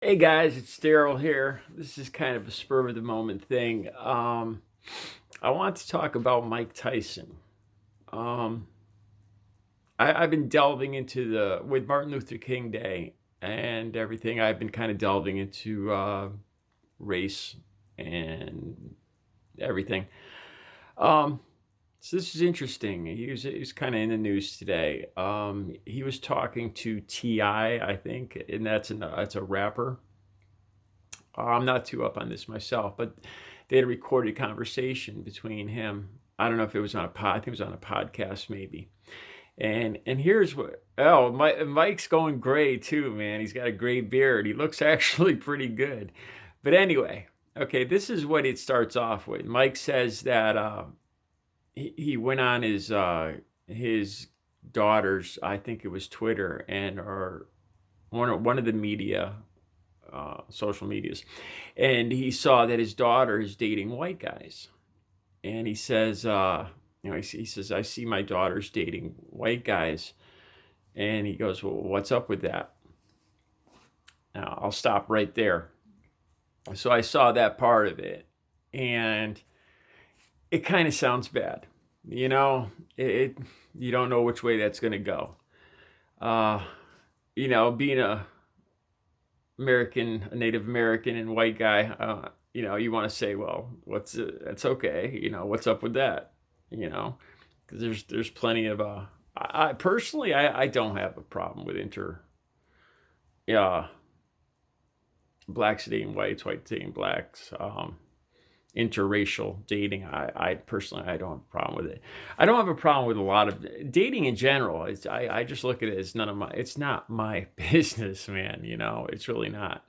Hey guys, it's Daryl here. This is kind of a spur of the moment thing. I want to talk about Mike Tyson. Um, I've been delving into with Martin Luther King Day and everything. I've been kind of delving into race and everything. Um, so this is interesting. He was kind of in the news today. He was talking to Ti, I think, and that's a rapper. I'm not too up on this myself, but they had a recorded conversation between him. I don't know if it was on a pod. I think it was on a podcast, maybe. And here's what. Oh, Mike's going gray too, man. He's got a gray beard. He looks actually pretty good. But anyway, okay, this is what it starts off with. Mike says that he went on his daughter's, I think it was Twitter and or one of the media social medias, and he saw that his daughter is dating white guys, and he says, he says, I see my daughter's dating white guys, and he goes, well, what's up with that? Now I'll stop right there. So I saw that part of it, and it kind of sounds bad, you know. It you don't know which way that's going to go. Uh, being a Native American and white guy, you want to say, well, that's okay. What's up with that? Because there's plenty of I personally I don't have a problem with uh, blacks dating whites, white dating blacks, interracial dating. I personally I don't have a problem with it. I don't have a problem with a lot of dating in general. I just look at it as it's not my business, man. It's really not.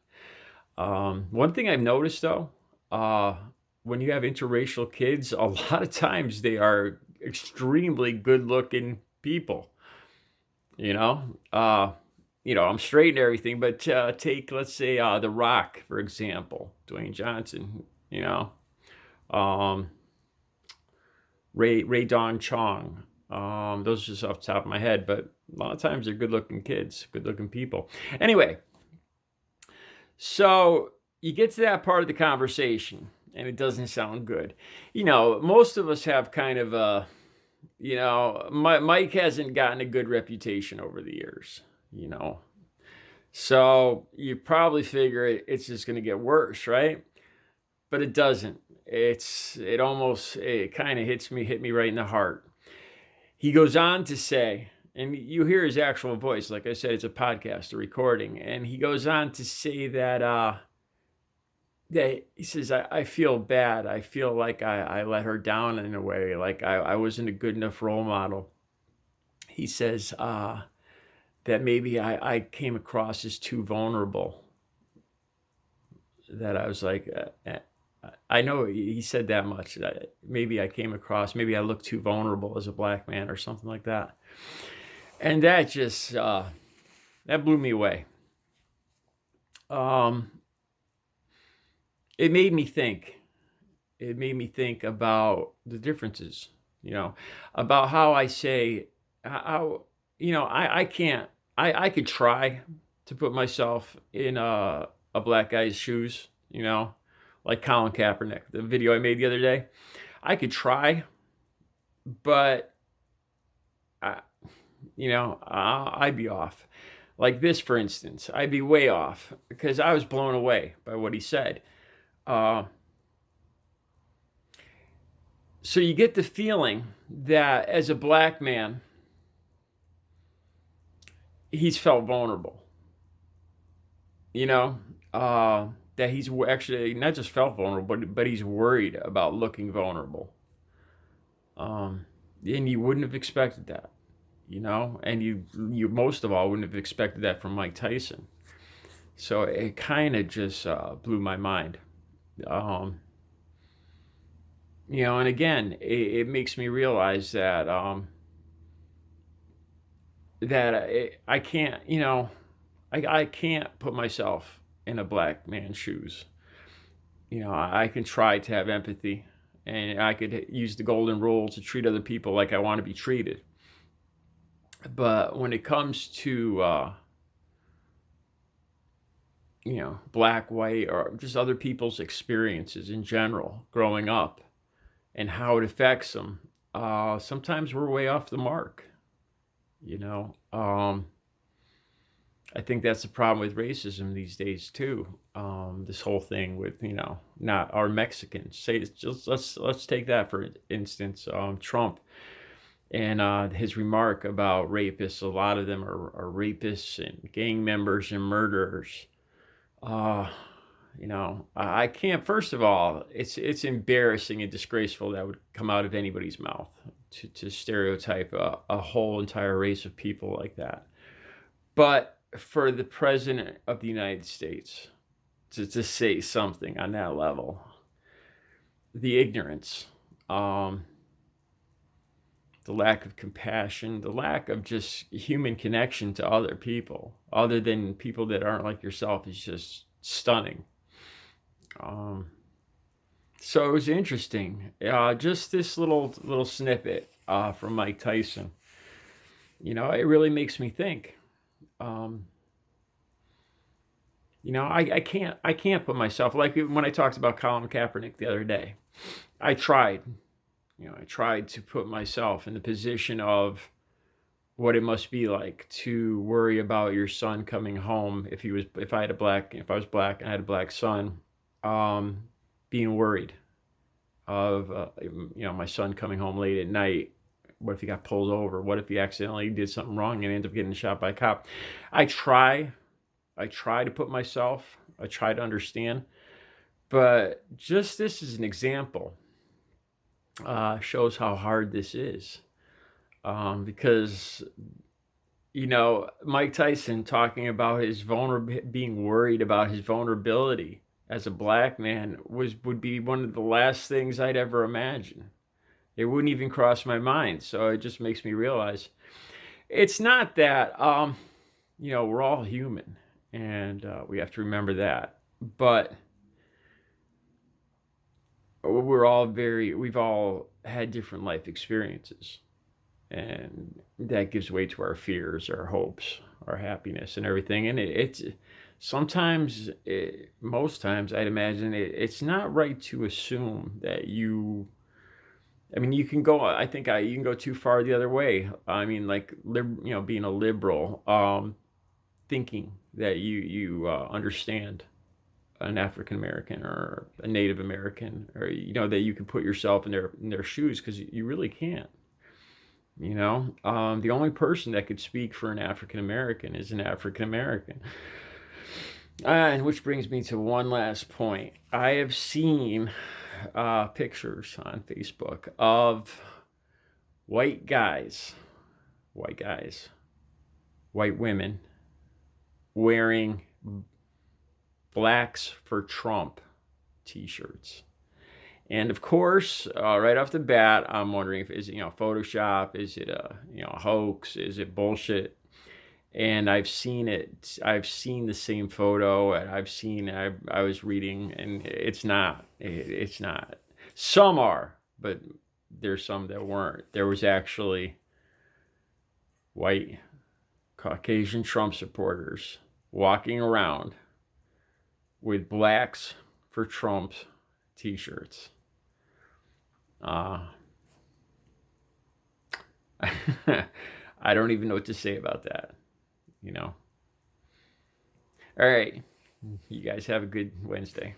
One thing I've noticed though, uh, when you have interracial kids, a lot of times they are extremely good-looking people. You know, uh, I'm straight and everything, but take let's say The Rock for example, Dwayne Johnson. You know, um, Ray Don Chong. Those are just off the top of my head, but a lot of times they're good-looking kids, good-looking people. Anyway, so you get to that part of the conversation, and it doesn't sound good. Most of us have kind of a, Mike hasn't gotten a good reputation over the years, you know. So you probably figure it's just going to get worse, right? But it doesn't. It kind of hit me right in the heart. He goes on to say, and you hear his actual voice. Like I said, it's a podcast, a recording, and he goes on to say that he says, I feel bad. I feel like I let her down in a way, like I wasn't a good enough role model. He says that maybe I came across as too vulnerable, that I was like, I know he said that much, that maybe I came across, maybe I looked too vulnerable as a black man or something like that. And that just, that blew me away. Um, it made me think. It made me think about the differences, you know, about how I say, how, I can't, I could try to put myself in a black guy's shoes, like Colin Kaepernick, the video I made the other day. I could try, but, I, I'd be off. Like this, for instance, I'd be way off because I was blown away by what he said. Uh, so you get the feeling that as a black man, he's felt vulnerable, you know, that he's actually not just felt vulnerable, but he's worried about looking vulnerable. Um, and you wouldn't have expected that, and you most of all wouldn't have expected that from Mike Tyson. So it kind of just blew my mind. Um, and again, it makes me realize that I can't, I can't put myself in a black man's shoes. I can try to have empathy, and I could use the golden rule to treat other people like I want to be treated. But when it comes to black, white, or just other people's experiences in general growing up and how it affects them. Sometimes we're way off the mark, you know. I think that's the problem with racism these days too. This whole thing with not our Mexicans. Say just let's take that for instance. Trump and his remark about rapists. A lot of them are rapists and gang members and murderers. Uh, I can't. First of all, it's embarrassing and disgraceful that would come out of anybody's mouth to stereotype a whole entire race of people like that. But for the president of the United States to say something on that level, the ignorance, the lack of compassion, the lack of just human connection to other people, other than people that aren't like yourself, is just stunning. Um, so it was interesting. Just this little snippet from Mike Tyson. It really makes me think. Um, I can't put myself, like when I talked about Colin Kaepernick the other day. I tried. I tried to put myself in the position of what it must be like to worry about your son coming home if I was black and I had a black son, um, being worried of my son coming home late at night. What if he got pulled over? What if he accidentally did something wrong and ended up getting shot by a cop? I try I try to put myself, I try to understand, but just this is an example, shows how hard this is. Because Mike Tyson talking about being worried about his vulnerability as a black man would be one of the last things I'd ever imagine. It wouldn't even cross my mind. So it just makes me realize it's not that. We're all human, and we have to remember that. But we've all had different life experiences, and that gives way to our fears, our hopes, our happiness, and everything. And it's sometimes, most times, I'd imagine it's not right to assume that you. I mean, you can go. I think you can go too far the other way. I mean, like being a liberal, thinking that you understand an African American or a Native American, or that you can put yourself in their shoes, because you really can't. The only person that could speak for an African American is an African American. And which brings me to one last point. I have seen pictures on Facebook of white guys, white guys, white women wearing Blacks for Trump t-shirts. And of course, right off the bat, I'm wondering, is it Photoshop? Is it a hoax? Is it bullshit? And I've seen it. I've seen the same photo, and I was reading, and it's not. It's not. Some are, but there's some that weren't. There was actually white Caucasian Trump supporters walking around with Blacks for Trump t-shirts. I don't even know what to say about that. All right. You guys have a good Wednesday.